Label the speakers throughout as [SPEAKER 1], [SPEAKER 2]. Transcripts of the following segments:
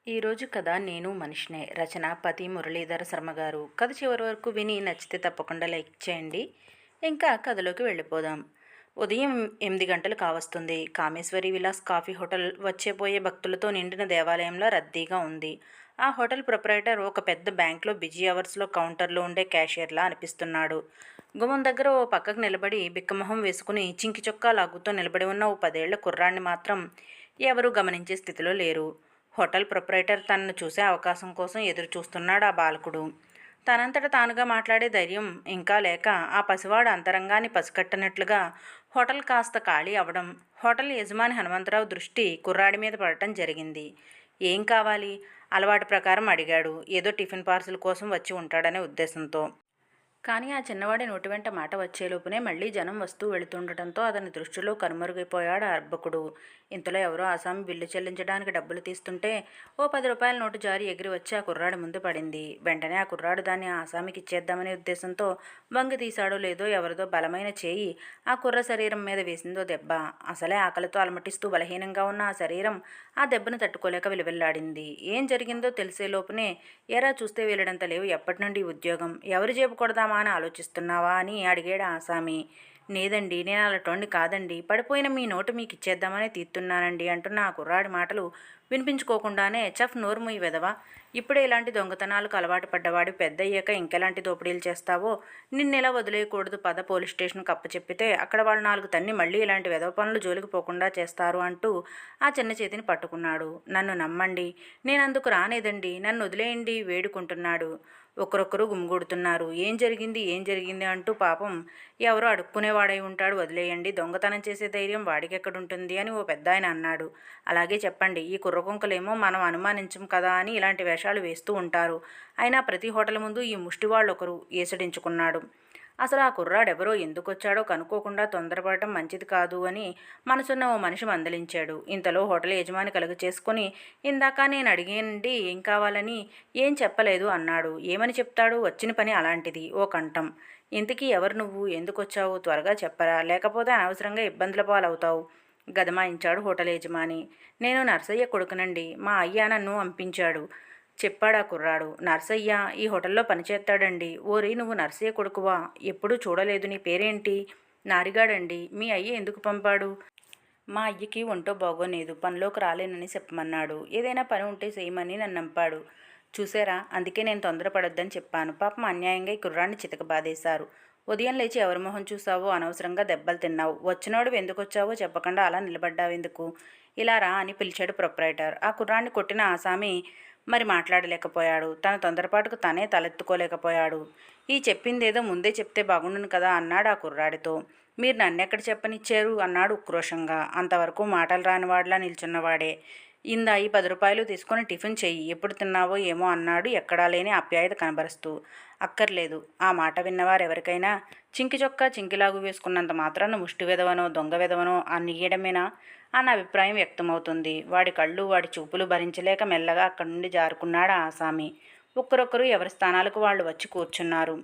[SPEAKER 1] ఈరోజు కథ నేను మనిషినే. రచన పతి మురళీధర శర్మ గారు. కథ చివరి వరకు విని నచ్చితే తప్పకుండా లైక్ చేయండి. ఇంకా కథలోకి వెళ్ళిపోదాం. ఉదయం 8 గంటలు కావస్తుంది. కామేశ్వరి విలాస్ కాఫీ హోటల్ వచ్చేపోయే భక్తులతో నిండిన దేవాలయంలో రద్దీగా ఉంది. ఆ హోటల్ ప్రొపరైటర్ ఒక పెద్ద బ్యాంక్లో బిజీ అవర్స్లో కౌంటర్లో ఉండే క్యాషియర్లా అనిపిస్తున్నాడు. గుమ్మం దగ్గర ఓ పక్కకు నిలబడి బిక్కమొహం వేసుకుని చింకి చొక్కా లాగుతూ నిలబడి ఉన్న ఓ 10 ఏళ్ల కుర్రాన్ని మాత్రం ఎవరూ గమనించే స్థితిలో లేరు. హోటల్ ప్రొపరైటర్ తనను చూసే అవకాశం కోసం ఎదురు చూస్తున్నాడు ఆ బాలకుడు. తనంతట తానుగా మాట్లాడే ధైర్యం ఇంకా లేక ఆ పసివాడు అంతరంగాన్ని పసికట్టనట్లుగా హోటల్ కాస్త ఖాళీ అవడం, హోటల్ యజమాని హనుమంతరావు దృష్టి కుర్రాడి మీద పడటం జరిగింది. ఏం కావాలి? అలవాటు ప్రకారం అడిగాడు, ఏదో టిఫిన్ పార్సిల్ కోసం వచ్చి ఉంటాడనే ఉద్దేశంతో. కానీ ఆ చిన్నవాడి నోటి వెంట మాట వచ్చేలోపునే మళ్లీ జనం వస్తూ వెళుతుండటంతో అతని దృష్టిలో కనుమరుగైపోయాడు ఆ అర్భకుడు. ఇంతలో ఎవరో ఆసామి బిల్లు చెల్లించడానికి డబ్బులు తీస్తుంటే ఓ 10 రూపాయల నోటు జారి ఎగిరి వచ్చి ఆ కుర్రాడి ముందు పడింది. వెంటనే ఆ కుర్రాడు దాన్ని ఆ ఆసామికి ఇచ్చేద్దామనే ఉద్దేశంతో వంగి తీశాడో లేదో ఎవరిదో బలమైన చేయి ఆ కుర్ర శరీరం మీద వేసిందో దెబ్బ. అసలే ఆకలితో అలమటిస్తూ బలహీనంగా ఉన్న ఆ శరీరం ఆ దెబ్బను తట్టుకోలేక విలువెల్లాడింది. ఏం జరిగిందో తెలిసేలోపునే, ఎరా చూస్తే వీలడంత లేవు, ఎప్పటి నుండి ఉద్యోగం, ఎవరి జేబు కొడదామా అని ఆలోచిస్తున్నావా అని అడిగాడు ఆసామి. నేదండి, నేను అలాంటోండి కాదండి, పడిపోయిన మీ నోటు మీకు ఇచ్చేద్దామని తీస్తున్నానండి అంటున్న ఆ కుర్రాడి మాటలు వినిపించుకోకుండానే చఫ్ నోరు మూయి వెధవా, ఇప్పుడే ఇలాంటి దొంగతనాలకు అలవాటు పడ్డవాడు పెద్దయ్యాక ఇంకెలాంటి దోపిడీలు చేస్తావో, నిన్నెలా వదిలేయకూడదు, పద పోలీస్ స్టేషన్కి అప్పచెప్పితే అక్కడ వాళ్ళు 4 తన్ని మళ్ళీ ఇలాంటి వెధవ పనులు జోలికి పోకుండా చేస్తారు అంటూ ఆ చిన్న చేతిని పట్టుకున్నాడు. నన్ను నమ్మండి, నేనందుకు రానేదండి, నన్ను వదిలేయండి వేడుకుంటున్నాడు. ఒకరొకరు గుమిగూడుతున్నారు. ఏం జరిగింది ఏం జరిగింది అంటూ. పాపం ఎవరో అడుక్కునేవాడై ఉంటాడు, వదిలేయండి, దొంగతనం చేసే ధైర్యం వాడికెక్కడుంటుంది అని ఓ పెద్దాయన అన్నాడు. అలాగే చెప్పండి, ఈ కుర్రకుంకలేమో మనం అనుమానించం కదా అని ఇలాంటి వేషాలు వేస్తూ ఉంటారు. అయినా ప్రతి హోటల్ ముందు ఈ ముష్టివాళ్ళొకరు ఏసడించుకున్నాడు. అసలు ఆ కుర్రాడెవరో ఎందుకొచ్చాడో కనుక్కోకుండా తొందరపడటం మంచిది కాదు అని మనసున్న ఓ మనిషి మందలించాడు. ఇంతలో హోటల్ యజమాని కలుగు చేసుకుని, ఇందాక నేను అడిగేనండి ఏం కావాలని, ఏం చెప్పలేదు అన్నాడు. ఏమని చెప్తాడు, వచ్చిన పని అలాంటిది. ఓ కంఠం. ఇంతకీ ఎవరు నువ్వు, ఎందుకొచ్చావు, త్వరగా చెప్పరా, లేకపోతే అనవసరంగా ఇబ్బందుల పాలవుతావు గదమాయించాడు హోటల్ యజమాని. నేను నర్సయ్య కొడుకునండి, మా అయ్య నన్ను పంపించాడు చెప్పాడా కుర్రాడు. నర్సయ్య ఈ హోటల్లో పనిచేస్తాడండి. ఓరి నువ్వు నర్సయ్య కొడుకువా, ఎప్పుడూ చూడలేదు, నీ పేరేంటి? నారిగాడండి. మీ అయ్య ఎందుకు పంపాడు? మా అయ్యకి ఒంటో బాగోలేదు, పనిలోకి రాలేనని చెప్పమన్నాడు. ఏదైనా పని ఉంటే చేయమని నన్ను నంపాడు. చూసారా, అందుకే నేను తొందరపడొద్దని చెప్పాను. పాపం అన్యాయంగా ఈ కుర్రాన్ని చితకబాదేశారు. ఉదయం లేచి ఎవరి మొహం చూసావో, అనవసరంగా దెబ్బలు తిన్నావు, వచ్చినోడు ఎందుకొచ్చావో చెప్పకుండా అలా నిలబడ్డావెందుకు? ఇలా రా అని పిలిచాడు ప్రొపరైటర్. ఆ కుర్రాన్ని కొట్టిన ఆసామి మరి మాట్లాడలేకపోయాడు. తన తొందరపాటుకు తనే తలెత్తుకోలేకపోయాడు. ఈ చెప్పిందేదో ముందే చెప్తే బాగుండును కదా అన్నాడు ఆ కుర్రాడితో. మీరు నన్నెక్కడ చెప్పనిచ్చారు అన్నాడు ఉక్రోషంగా. అంతవరకు మాటలు రానివాడిలా నిల్చున్నవాడే. ఇందా ఈ 10 రూపాయలు తీసుకొని టిఫిన్ చెయ్యి, ఎప్పుడు తిన్నావో ఏమో అన్నాడు ఎక్కడా లేని ఆప్యాయత కనబరుస్తూ. అక్కర్లేదు. ఆ మాట విన్నవారెవరికైనా చింకి చొక్కా చింకిలాగు వేసుకున్నంత మాత్రాన ముష్టి వెధవనో దొంగ వెధవనో అనియడమేనా అన్న అభిప్రాయం వ్యక్తమవుతుంది. వాడి కళ్ళు వాడి చూపులు భరించలేక మెల్లగా అక్కడి నుండి జారుకున్నాడు ఆసామి. ఒక్కరొక్కరు ఎవరి స్థానాలకు వాళ్ళు వచ్చి కూర్చున్నారు.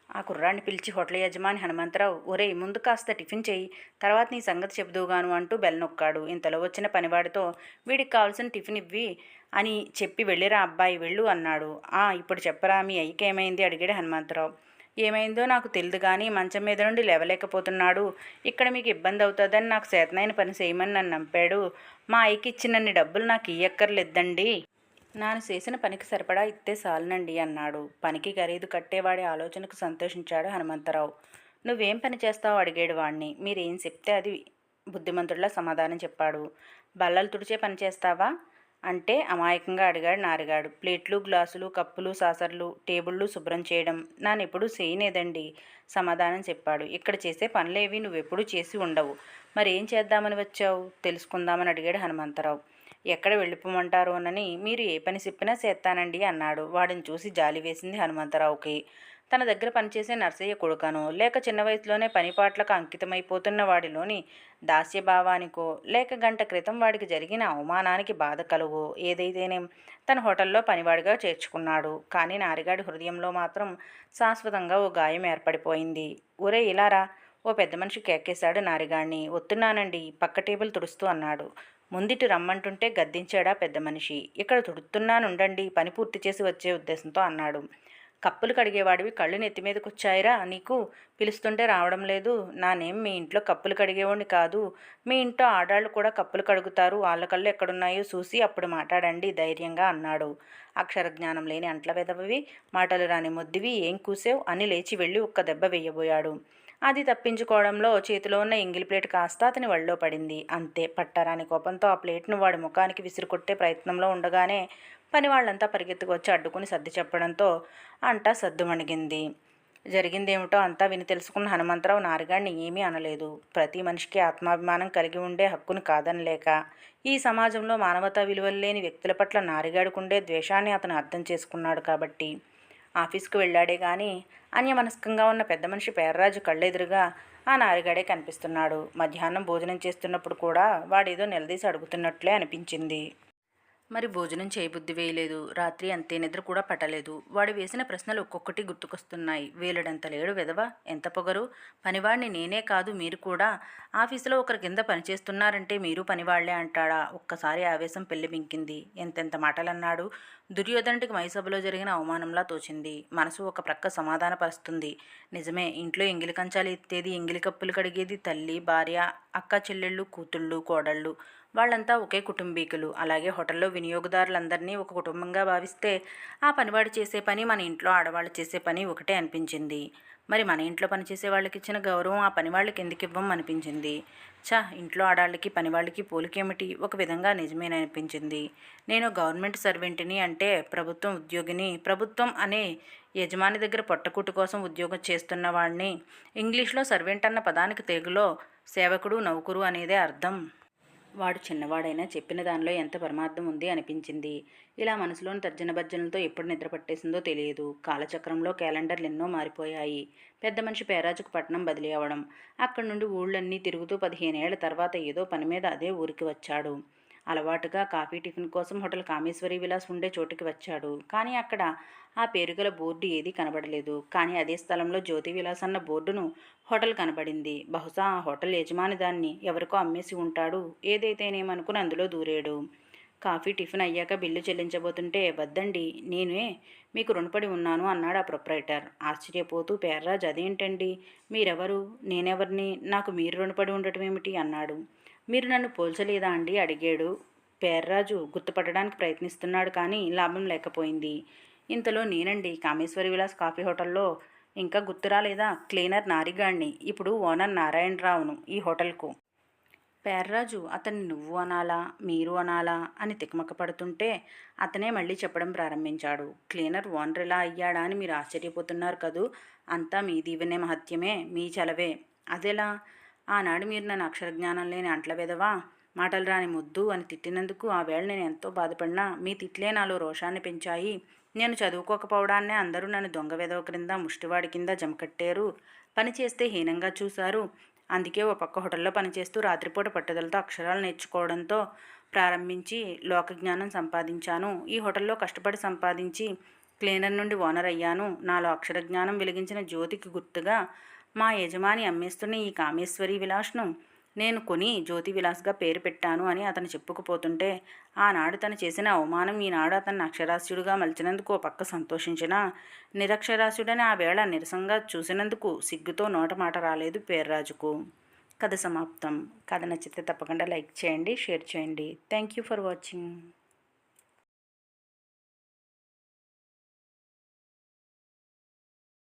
[SPEAKER 1] ఆ కుర్రాన్ని పిలిచి హోటల్ యజమాని హనుమంతరావు, ఒరేయ్ ముందు కాస్త టిఫిన్ చెయ్యి, తర్వాత నీ సంగతి చెబుదువుగాను అంటూ బెల్ నొక్కాడు. ఇంతలో వచ్చిన పనివాడితో, వీడికి కావాల్సిన టిఫిన్ ఇవ్వి అని చెప్పి వెళ్ళిరా అబ్బాయి వెళ్ళు అన్నాడు. ఇప్పుడు చెప్పరా, మీ అయ్యకేమైంది అడిగాడు హనుమంతరావు. ఏమైందో నాకు తెలియదు కానీ మంచం మీద నుండి లేవలేకపోతున్నాడు. ఇక్కడ మీకు ఇబ్బంది అవుతుందని నాకు చేతనైన పని చేయమని నన్ను నంపాడు. మా అయ్యకి ఇచ్చినన్ని డబ్బులు నాకు ఇయ్యక్కర్లేద్దండి, నాను చేసిన పనికి సరిపడా ఇత్తే చాలునండి అన్నాడు. పనికి ఖరీదు కట్టేవాడి ఆలోచనకు సంతోషించాడు హనుమంతరావు. నువ్వేం పని చేస్తావు అడిగాడు వాణ్ణి. మీరేం చెప్తే అది బుద్ధిమంతుడిలా సమాధానం చెప్పాడు. బల్లలు తుడిచే పని చేస్తావా అంటే అమాయకంగా అడిగాడు నారిగాడు. ప్లేట్లు గ్లాసులు కప్పులు సాసర్లు టేబుళ్ళు శుభ్రం చేయడం నానెప్పుడూ చేయనేదండి సమాధానం చెప్పాడు. ఇక్కడ చేసే పనులేవి నువ్వెప్పుడూ చేసి ఉండవు, మరేం చేద్దామని వచ్చావు తెలుసుకుందామని అడిగాడు హనుమంతరావు. ఎక్కడ వెళ్ళిపోమంటారోనని, మీరు ఏ పని చెప్పినా చేస్తానండి అన్నాడు. వాడిని చూసి జాలి వేసింది హనుమంతరావుకి. తన దగ్గర పనిచేసే నర్సయ్య కొడుకనో, లేక చిన్న వయసులోనే పనిపాట్లకు అంకితమైపోతున్న వాడిలోని దాస్యభావానికో, లేక గంట క్రితం వాడికి జరిగిన అవమానానికి బాధ కలుగో, ఏదైతేనేం తన హోటల్లో పనివాడిగా చేర్చుకున్నాడు. కానీ నారిగాడి హృదయంలో మాత్రం శాశ్వతంగా ఓ గాయం ఏర్పడిపోయింది. ఒరే ఇలారా, ఓ పెద్ద మనిషి కేకేశాడు నారిగాడిని. వస్తున్నానండి, పక్క టేబుల్ తుడుస్తూ అన్నాడు. ముందిటి రమ్మంటుంటే గద్దించాడా పెద్ద మనిషి. ఇక్కడ తుడుతున్నానుండండి, పని పూర్తి చేసి వచ్చే ఉద్దేశంతో అన్నాడు. కప్పులు కడిగేవాడివి కళ్ళు నెత్తిమీదకొచ్చాయిరా నీకు? పిలుస్తుంటే రావడం లేదు. నానేం మీ ఇంట్లో కప్పులు కడిగేవాడిని కాదు. మీ ఇంట్లో ఆడాళ్ళు కూడా కప్పులు కడుగుతారు. వాళ్ళ కళ్ళు ఎక్కడున్నాయో చూసి అప్పుడు మాట్లాడండి ధైర్యంగా అన్నాడు. అక్షరజ్ఞానం లేని అంట్ల వెదవవి, మాటలు రాని మొద్దివి, ఏం కూసావు అని లేచి వెళ్ళి ఒక్క దెబ్బ వెయ్యబోయాడు. అది తప్పించుకోవడంలో చేతిలో ఉన్న ఎంగిలి ప్లేట్ కాస్త అతని ఒళ్ళో పడింది. అంతే. పట్టరాని కోపంతో ఆ ప్లేట్ను వాడి ముఖానికి విసిరికొట్టే ప్రయత్నంలో ఉండగానే పనివాళ్లంతా పరిగెత్తుకొచ్చి అడ్డుకుని సర్ది చెప్పడంతో అంటా సద్దుమణిగింది. జరిగిందేమిటో అంతా విని తెలుసుకున్న హనుమంతరావు నారిగాడిని ఏమీ అనలేదు. ప్రతి మనిషికి ఆత్మాభిమానం కలిగి ఉండే హక్కును కాదనలేక ఈ సమాజంలో మానవతా విలువలు లేని వ్యక్తుల పట్ల నారిగాడుకుండే ద్వేషాన్ని అతను అర్థం చేసుకున్నాడు కాబట్టి. ఆఫీసుకు వెళ్ళాడే గాని అన్యమనస్కంగా ఉన్న పెద్ద మనిషి పేర్రాజు కళ్ళెదురుగా ఆ నారిగాడే కనిపిస్తున్నాడు. మధ్యాహ్నం భోజనం చేస్తున్నప్పుడు కూడా వాడేదో నిలదీసి అడుగుతున్నట్లే అనిపించింది. మరి భోజనం చేయబుద్ధి వేయలేదు. రాత్రి అంతే, నిద్ర కూడా పట్టలేదు. వాడు వేసిన ప్రశ్నలు ఒక్కొక్కటి గుర్తుకొస్తున్నాయి. వేలడంత లేడు వెధవ, ఎంత పొగరు! పనివాడిని నేనే కాదు మీరు కూడా. ఆఫీసులో ఒకరి కింద పనిచేస్తున్నారంటే మీరు పనివాళ్లే అంటాడా? ఒక్కసారి ఆవేశం పెళ్లిబింకింది. ఎంతెంత మాటలన్నాడు. దుర్యోధనుడికి మైసభలో జరిగిన అవమానంలా తోచింది. మనసు ఒక ప్రక్క సమాధానపరుస్తుంది. నిజమే, ఇంట్లో ఎంగిలి కంచాలు ఎత్తేది, ఎంగిలి కప్పులు కడిగేది తల్లి, భార్య, అక్క చెల్లెళ్ళు, కూతుళ్ళు, కోడళ్ళు. వాళ్ళంతా ఒకే కుటుంబీకులు. అలాగే హోటల్లో వినియోగదారులందరినీ ఒక కుటుంబంగా భావిస్తే ఆ పనివాడు చేసే పని, మన ఇంట్లో ఆడవాళ్ళు చేసే పని ఒకటే అనిపించింది. మరి మన ఇంట్లో పనిచేసే వాళ్ళకి ఇచ్చిన గౌరవం ఆ పనివాళ్ళకి ఎందుకు ఇవ్వం అనిపించింది. ఇంట్లో ఆడాళ్ళకి పనివాళ్ళకి పోలికేమిటి? ఒక విధంగా నిజమేననిపించింది. నేను గవర్నమెంట్ సర్వెంట్ని అంటే ప్రభుత్వం ఉద్యోగిని. ప్రభుత్వం అనే యజమాని దగ్గర పొట్టకూటి కోసం ఉద్యోగం చేస్తున్న వాడిని. ఇంగ్లీష్లో సర్వెంట్ అన్న పదానికి తెలుగులో సేవకుడు, నౌకరు అనేదే అర్థం. వాడు చిన్నవాడైనా చెప్పిన దానిలో ఎంత పరమార్థం ఉంది అనిపించింది. ఇలా మనసులోని తర్జనభర్జనలతో ఎప్పుడు నిద్ర పట్టేసిందో తెలియదు. కాలచక్రంలో క్యాలెండర్లు ఎన్నో మారిపోయాయి. పెద్ద మనిషి పేరాజుకు పట్నం బదిలీ అవ్వడం, అక్కడి నుండి ఊళ్ళన్నీ తిరుగుతూ 15 ఏళ్ల తర్వాత ఏదో పని మీద అదే ఊరికి వచ్చాడు. అలవాటుగా కాఫీ టిఫిన్ కోసం హోటల్ కామేశ్వరి విలాస్ ఉండే చోటుకి వచ్చాడు. కానీ అక్కడ ఆ పేరుగల బోర్డు ఏదీ కనబడలేదు. కానీ అదే స్థలంలో జ్యోతి విలాస్ అన్న బోర్డును హోటల్ కనబడింది. బహుశా ఆ హోటల్ యజమాని దాన్ని ఎవరికో అమ్మేసి ఉంటాడు. ఏదైతేనేమనుకుని అందులో దూరాడు. కాఫీ టిఫిన్ అయ్యాక బిల్లు చెల్లించబోతుంటే, వద్దండి, నేనే మీకు రుణపడి ఉన్నాను అన్నాడు ఆ ప్రొప్రైటర్. ఆశ్చర్యపోతూ, పేర్రాజు అదేంటండి, మీరెవరు, నేనెవరిని, నాకు మీరు రుణపడి ఉండటం ఏమిటి అన్నాడు. మీరు నన్ను పోల్చలేదా అండి అడిగాడు. పేర్రాజు గుర్తుపట్టడానికి ప్రయత్నిస్తున్నాడు కానీ లాభం లేకపోయింది. ఇంతలో నేనండి, కామేశ్వరి విలాస్ కాఫీ హోటల్లో. ఇంకా గుర్తురాలేదా? క్లీనర్ నారిగాణ్ణి, ఇప్పుడు ఓనర్ నారాయణరావును ఈ హోటల్కు. పేర్రాజు అతన్ని నువ్వు అనాలా, మీరు అనాలా అని తికమక పడుతుంటే అతనే మళ్ళీ చెప్పడం ప్రారంభించాడు. క్లీనర్ ఓనర్ ఎలా అయ్యాడా అని మీరు ఆశ్చర్యపోతున్నారు కదూ. అంతా మీ దీవెనే మహత్యమే, మీ చలవే. అదెలా? ఆనాడు మీరు నన్ను అక్షరజ్ఞానం లేని అంట్ల వెదవా, మాటలు రాని ముద్దు అని తిట్టినందుకు ఆ వేళ నేను ఎంతో బాధపడినా మీ తిట్లే నాలో రోషాన్ని పెంచాయి. నేను చదువుకోకపోవడాన్నే అందరూ నన్ను దొంగ వెదవ క్రింద, ముష్టివాడి కింద జమకట్టారు. పని చేస్తే హీనంగా చూశారు. అందుకే ఓ పక్క హోటల్లో పనిచేస్తూ రాత్రిపూట పట్టుదలతో అక్షరాలు నేర్చుకోవడంతో ప్రారంభించి లోకజ్ఞానం సంపాదించాను. ఈ హోటల్లో కష్టపడి సంపాదించి క్లీనర్ నుండి ఓనర్ అయ్యాను. నాలో అక్షరజ్ఞానం వెలిగించిన జ్యోతికి గుర్తుగా మా యజమాని అమ్మేస్తున్న ఈ కామేశ్వరి విలాస్ను నేను కొని జ్యోతి విలాస్గా పేరు పెట్టాను అని అతను చెప్పుకుపోతుంటే, ఆనాడు తను చేసిన అవమానం ఈనాడు అతన్ని అక్షరాస్యుడిగా మలిచినందుకు ఓ పక్క సంతోషించినా, నిరక్షరాస్యుడని ఆ వేళ నిరసంగా చూసినందుకు సిగ్గుతో నోట మాట రాలేదు పేర్రాజుకు. కథ సమాప్తం. కథ నచ్చితే తప్పకుండా లైక్ చేయండి, షేర్ చేయండి. Thank you for watching.